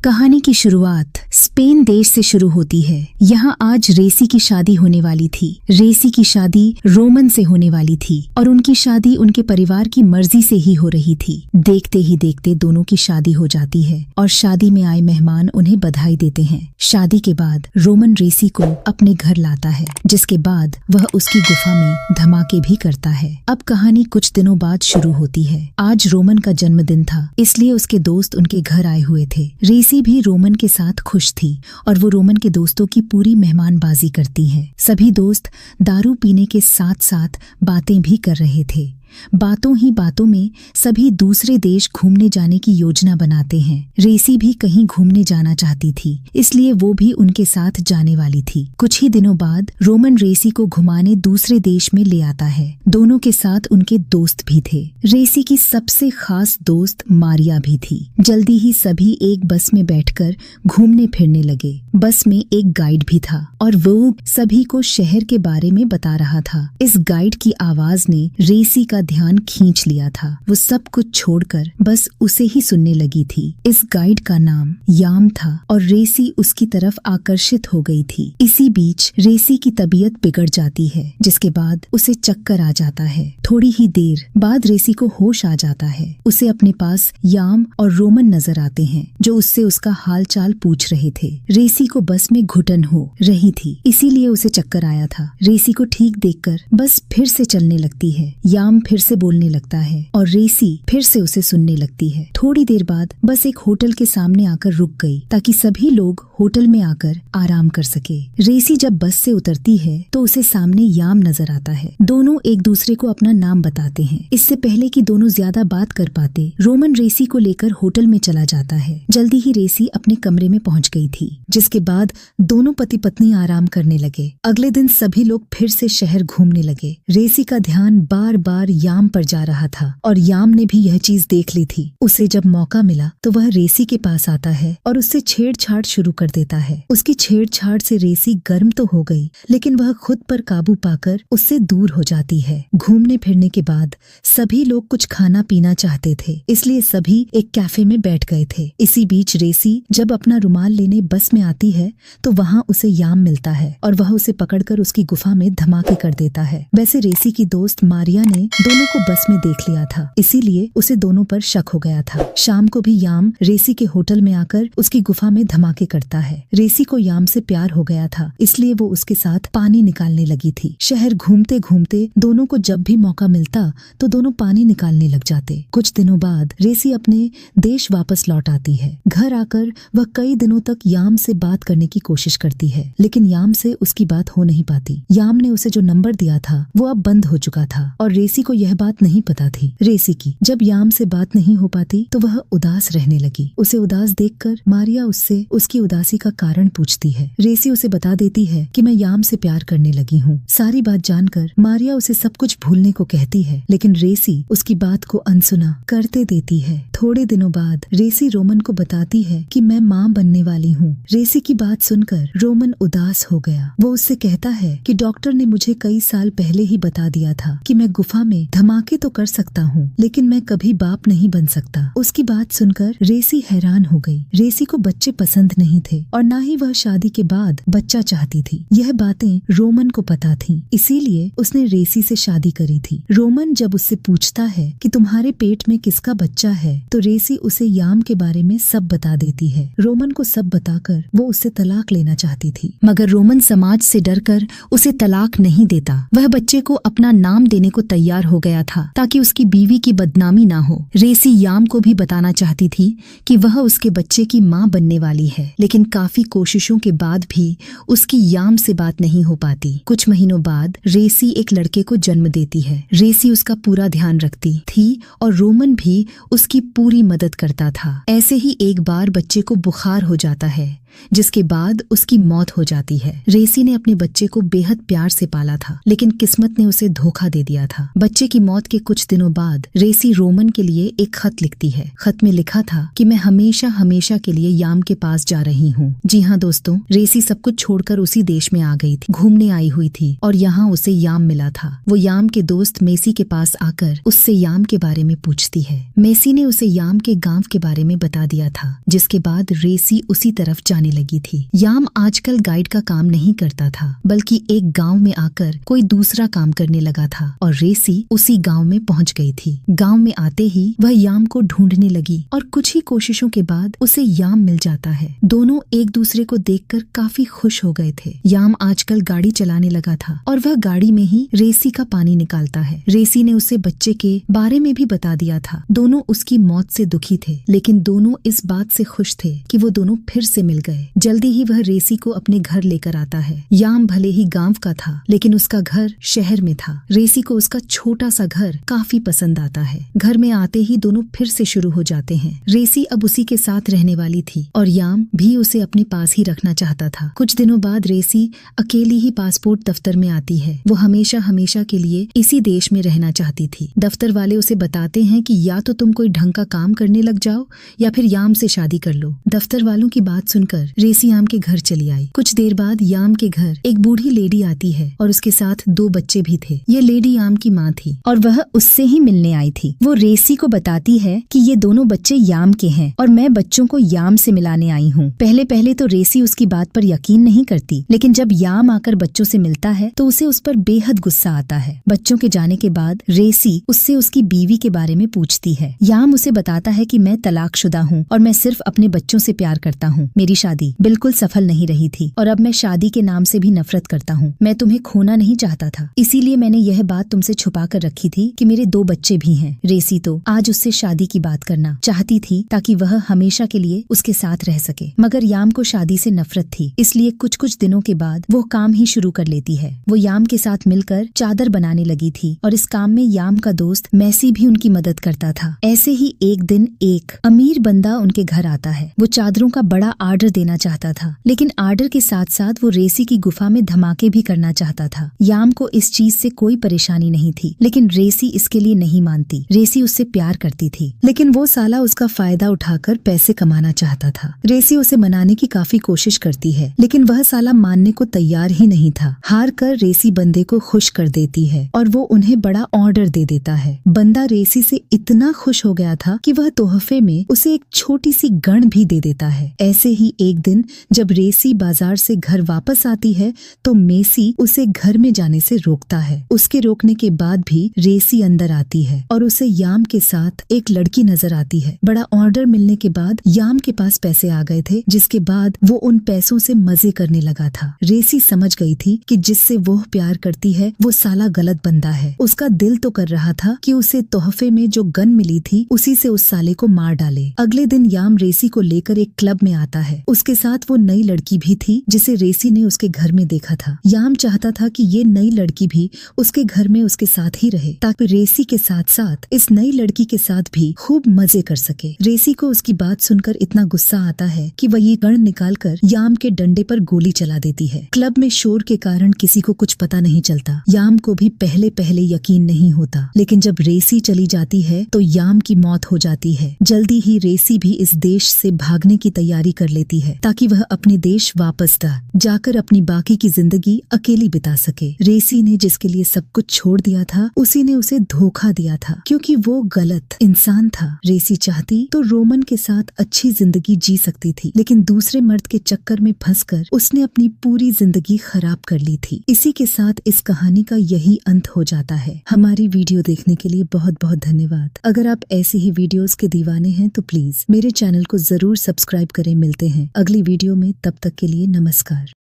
कहानी की शुरुआत स्पेन देश से शुरू होती है। यहाँ आज रेसी की शादी होने वाली थी। रेसी की शादी रोमन से होने वाली थी और उनकी शादी उनके परिवार की मर्जी से ही हो रही थी। देखते ही देखते दोनों की शादी हो जाती है और शादी में आए मेहमान उन्हें बधाई देते हैं। शादी के बाद रोमन रेसी को अपने घर लाता है, जिसके बाद वह उसकी गुफा में धमाके भी करता है। अब कहानी कुछ दिनों बाद शुरू होती है। आज रोमन का जन्मदिन था, इसलिए उसके दोस्त उनके घर आए हुए थे। रेसी भी रोमन के साथ खुश थी और वो रोमन के दोस्तों की पूरी मेहमानबाजी करती है। सभी दोस्त दारू पीने के साथ साथ बातें भी कर रहे थे। बातों ही बातों में सभी दूसरे देश घूमने जाने की योजना बनाते हैं। रेसी भी कहीं घूमने जाना चाहती थी, इसलिए वो भी उनके साथ जाने वाली थी। कुछ ही दिनों बाद रोमन रेसी को घुमाने दूसरे देश में ले आता है। दोनों के साथ उनके दोस्त भी थे। रेसी की सबसे खास दोस्त मारिया भी थी। जल्दी ही सभी एक बस में बैठकर घूमने फिरने लगे। बस में एक गाइड भी था और वो सभी को शहर के बारे में बता रहा था। इस गाइड की आवाज ने रेसी का ध्यान खींच लिया था। वो सब कुछ छोड़कर बस उसे ही सुनने लगी थी। इस गाइड का नाम याम था और रेसी उसकी तरफ आकर्षित हो गई थी। इसी बीच रेसी की तबीयत बिगड़ जाती है, जिसके बाद उसे चक्कर आ जाता है। थोड़ी ही देर बाद रेसी को होश आ जाता है। उसे अपने पास याम और रोमन नजर आते हैं, जो उससे उसका हाल चाल पूछ रहे थे। रेसी को बस में घुटन हो रही थी, इसीलिए उसे चक्कर आया था। रेसी को ठीक देखकर बस फिर से चलने लगती है। याम फिर से बोलने लगता है और रेसी फिर से उसे सुनने लगती है। थोड़ी देर बाद बस एक होटल के सामने आकर रुक गई, ताकि सभी लोग होटल में आकर आराम कर सके। रेसी जब बस से उतरती है तो उसे सामने याम नजर आता है। दोनों एक दूसरे को अपना नाम बताते हैं। इससे पहले कि दोनों ज्यादा बात कर पाते, रोमन रेसी को लेकर होटल में चला जाता है। जल्दी ही रेसी अपने कमरे में पहुंच गई थी, जिसके बाद दोनों पति पत्नी आराम करने लगे। अगले दिन सभी लोग फिर से शहर घूमने लगे। रेसी का ध्यान बार बार याम पर जा रहा था और याम ने भी यह चीज देख ली थी। उसे जब मौका मिला तो वह रेसी के पास आता है और उससे छेड़छाड़ शुरू कर देता है। उसकी छेड़छाड़ से रेसी गर्म तो हो गई, लेकिन वह खुद पर काबू पाकर उससे दूर हो जाती है। घूमने फिरने के बाद सभी लोग कुछ खाना पीना चाहते थे, इसलिए सभी एक कैफे में बैठ गए थे। इसी बीच रेसी जब अपना रुमाल लेने बस में आती है तो वहाँ उसे याम मिलता है और वह उसे पकड़कर उसकी गुफा में धमाके कर देता है। वैसे रेसी की दोस्त मारिया ने दोनों को बस में देख लिया था, इसीलिए उसे दोनों पर शक हो गया था। शाम को भी याम रेसी के होटल में आकर उसकी गुफा में धमाके करता है। रेसी को याम से प्यार हो गया था, इसलिए वो उसके साथ पानी निकालने लगी थी। शहर घूमते घूमते दोनों को जब भी मौका मिलता तो दोनों पानी निकालने लग जाते। कुछ दिनों बाद रेसी अपने देश वापस लौट आती है। घर आकर वह कई दिनों तक याम से बात करने की कोशिश करती है, लेकिन याम से उसकी बात हो नहीं पाती। याम ने उसे जो नंबर दिया था वो अब बंद हो चुका था और रेसी को यह बात नहीं पता थी। रेसी की जब याम से बात नहीं हो पाती तो वह उदास रहने लगी। उसे उदास देखकर मारिया उससे उसकी उदासी का कारण पूछती है। रेसी उसे बता देती है कि मैं याम से प्यार करने लगी हूँ। सारी बात जानकर मारिया उसे सब कुछ भूलने को कहती है, लेकिन रेसी उसकी बात को अनसुना करते देती है। थोड़े दिनों बाद रेसी रोमन को बताती है कि मैं माँ बनने वाली हूँ। रेसी की बात सुनकर रोमन उदास हो गया। वो उससे कहता है कि डॉक्टर ने मुझे कई साल पहले ही बता दिया था कि मैं गुफा में धमाके तो कर सकता हूँ, लेकिन मैं कभी बाप नहीं बन सकता। उसकी बात सुनकर रेसी हैरान हो गई। रेसी को बच्चे पसंद नहीं थे और न ही वह शादी के बाद बच्चा चाहती थी। यह बातें रोमन को पता थीं, इसीलिए उसने रेसी से शादी करी थी। रोमन जब उससे पूछता है कि तुम्हारे पेट में किसका बच्चा है, तो रेसी उसे याम के बारे में सब बता देती है। रोमन को सब बताकर वो उससे तलाक लेना चाहती थी, मगर रोमन समाज से डरकर उसे तलाक नहीं देता। वह बच्चे को अपना नाम देने को तैयार हो गया था, ताकि उसकी बीवी की बदनामी ना हो। रेसी याम को भी बताना चाहती थी कि वह उसके बच्चे की माँ बनने वाली है, लेकिन काफी कोशिशों के बाद भी उसकी याम से बात नहीं हो पाती। कुछ महीनों बाद रेसी एक लड़के को जन्म देती है। रेसी उसका पूरा ध्यान रखती थी और रोमन भी उसकी पूरी मदद करता था। ऐसे ही एक बार बच्चे को बुखार हो जाता है। जिसके बाद उसकी मौत हो जाती है। रेसी ने अपने बच्चे को बेहद प्यार से पाला था, लेकिन किस्मत ने उसे धोखा दे दिया था। बच्चे की मौत के कुछ दिनों बाद रेसी रोमन के लिए एक खत लिखती है। खत में लिखा था कि मैं हमेशा हमेशा के लिए याम के पास जा रही हूँ। जी हाँ दोस्तों, रेसी सब कुछ छोड़कर उसी देश में आ गई थी, घूमने आई हुई थी और यहाँ उसे याम मिला था। वो याम के दोस्त मेसी के पास आकर उससे याम के बारे में पूछती है। मेसी ने उसे याम के गांव के बारे में बता दिया था, जिसके बाद रेसी उसी तरफ जाने लगी थी। याम आजकल गाइड का काम नहीं करता था, बल्कि एक गांव में आकर कोई दूसरा काम करने लगा था और रेसी उसी गांव में पहुंच गई थी। गांव में आते ही वह याम को ढूंढने लगी और कुछ ही कोशिशों के बाद उसे याम मिल जाता है। दोनों एक दूसरे को देखकर काफी खुश हो गए थे। याम आजकल गाड़ी चलाने लगा था और वह गाड़ी में ही रेसी का पानी निकालता है। रेसी ने उसे बच्चे के बारे में भी बता दिया था। दोनों उसकी मौत से दुखी थे, लेकिन दोनों इस बात से खुश थे कि वो दोनों फिर से मिल गए। जल्दी ही वह रेसी को अपने घर लेकर आता है। याम भले ही गांव का था, लेकिन उसका घर शहर में था। रेसी को उसका छोटा सा घर काफी पसंद आता है। घर में आते ही दोनों फिर से शुरू हो जाते हैं। रेसी अब उसी के साथ रहने वाली थी और याम भी उसे अपने पास ही रखना चाहता था। कुछ दिनों बाद रेसी अकेली ही पासपोर्ट दफ्तर में आती है। वो हमेशा हमेशा के लिए इसी देश में रहना चाहती थी। दफ्तर वाले उसे बताते हैं कि या तो तुम कोई ढंग का काम करने लग जाओ या फिर याम से शादी कर लो। दफ्तर वालों की बात सुनकर रेसी याम के घर चली आई। कुछ देर बाद याम के घर एक बूढ़ी लेडी आती है और उसके साथ 2 बच्चे भी थे। ये लेडी याम की माँ थी और वह उससे ही मिलने आई थी। वो रेसी को बताती है कि ये दोनों बच्चे याम के हैं और मैं बच्चों को याम से मिलाने आई हूँ। पहले पहले तो रेसी उसकी बात पर यकीन नहीं करती, लेकिन जब याम आकर बच्चों से मिलता है तो उसे उस पर बेहद गुस्सा आता है। बच्चों के जाने के बाद रेसी उससे उसकी बीवी के बारे में पूछती है। याम उसे बताता है कि मैं तलाकशुदा हूँ और मैं सिर्फ अपने बच्चों से प्यार करता हूँ। मेरी शादी बिल्कुल सफल नहीं रही थी और अब मैं शादी के नाम से भी नफरत करता हूँ। मैं तुम्हें खोना नहीं चाहता था, इसीलिए मैंने यह बात तुमसे छुपा कर रखी थी कि मेरे 2 बच्चे भी हैं। रेसी तो आज उससे शादी की बात करना चाहती थी ताकि वह हमेशा के लिए उसके साथ रह सके, मगर याम को शादी से नफरत थी, इसलिए कुछ कुछ दिनों के बाद वो काम ही शुरू कर लेती है। वो याम के साथ मिलकर चादर बनाने लगी थी और इस काम में याम का दोस्त मेसी भी उनकी मदद करता था। ऐसे ही एक दिन एक अमीर बंदा उनके घर आता है। वो चादरों का बड़ा आर्डर देना चाहता था, लेकिन आर्डर के साथ साथ वो रेसी की गुफा में धमाके भी करना चाहता था। याम को इस चीज से कोई परेशानी नहीं थी, लेकिन रेसी इसके लिए नहीं मानती। रेसी उससे प्यार करती थी, लेकिन वो साला उसका फायदा उठाकर पैसे कमाना चाहता था। रेसी उसे मनाने की काफी कोशिश करती है, लेकिन वह साला मानने को तैयार ही नहीं था। हार कर रेसी बंदे को खुश कर देती है और वो उन्हें बड़ा ऑर्डर दे देता है। बंदा रेसी से इतना खुश हो गया था कि वह तोहफे में उसे एक छोटी सी गन भी दे देता है। ऐसे ही एक दिन जब रेसी बाजार से घर वापस आती है तो मेसी उसे घर में जाने से रोकता है। उसके रोकने के बाद भी रेसी अंदर आती है और उसे याम के साथ एक लड़की नजर आती है। बड़ा ऑर्डर मिलने के बाद याम के पास पैसे आ गए थे, जिसके बाद वो उन पैसों से मजे करने लगा था। रेसी समझ गई थी कि जिससे वो प्यार करती है वो साला गलत बंदा है। उसका दिल तो कर रहा था कि उसे तोहफे में जो गन मिली थी उसी से उस साले को मार डाले। अगले दिन याम रेसी को लेकर एक क्लब में आता है। उसके साथ वो नई लड़की भी थी जिसे रेसी ने उसके घर में देखा था। याम चाहता था कि ये नई लड़की भी उसके घर में उसके साथ ही रहे, ताकि रेसी के साथ साथ इस नई लड़की के साथ भी खूब मजे कर सके। रेसी को उसकी बात सुनकर इतना गुस्सा आता है कि वह ये गन निकालकर याम के डंडे पर गोली चला देती है। क्लब में शोर के कारण किसी को कुछ पता नहीं चलता। याम को भी पहले पहले यकीन नहीं होता, लेकिन जब रेसी चली जाती है तो याम की मौत हो जाती है। जल्दी ही रेसी भी इस देश से भागने की तैयारी कर लेती है ताकि वह अपने देश वापस जाकर अपनी बाकी की जिंदगी अकेली बिता सके। रेसी ने जिसके लिए सब कुछ छोड़ दिया था उसी ने उसे धोखा दिया था, क्योंकि वो गलत इंसान था। रेसी चाहती तो रोमन के साथ अच्छी जिंदगी जी सकती थी, लेकिन दूसरे मर्द के चक्कर में फंसकर उसने अपनी पूरी जिंदगी खराब कर ली थी। इसी के साथ इस कहानी का यही अंत हो जाता है। हमारी वीडियो देखने के लिए बहुत बहुत धन्यवाद। अगर आप ऐसे ही वीडियोस के दीवाने हैं तो प्लीज मेरे चैनल को जरूर सब्सक्राइब करें। मिलते हैं अगली वीडियो में, तब तक के लिए नमस्कार।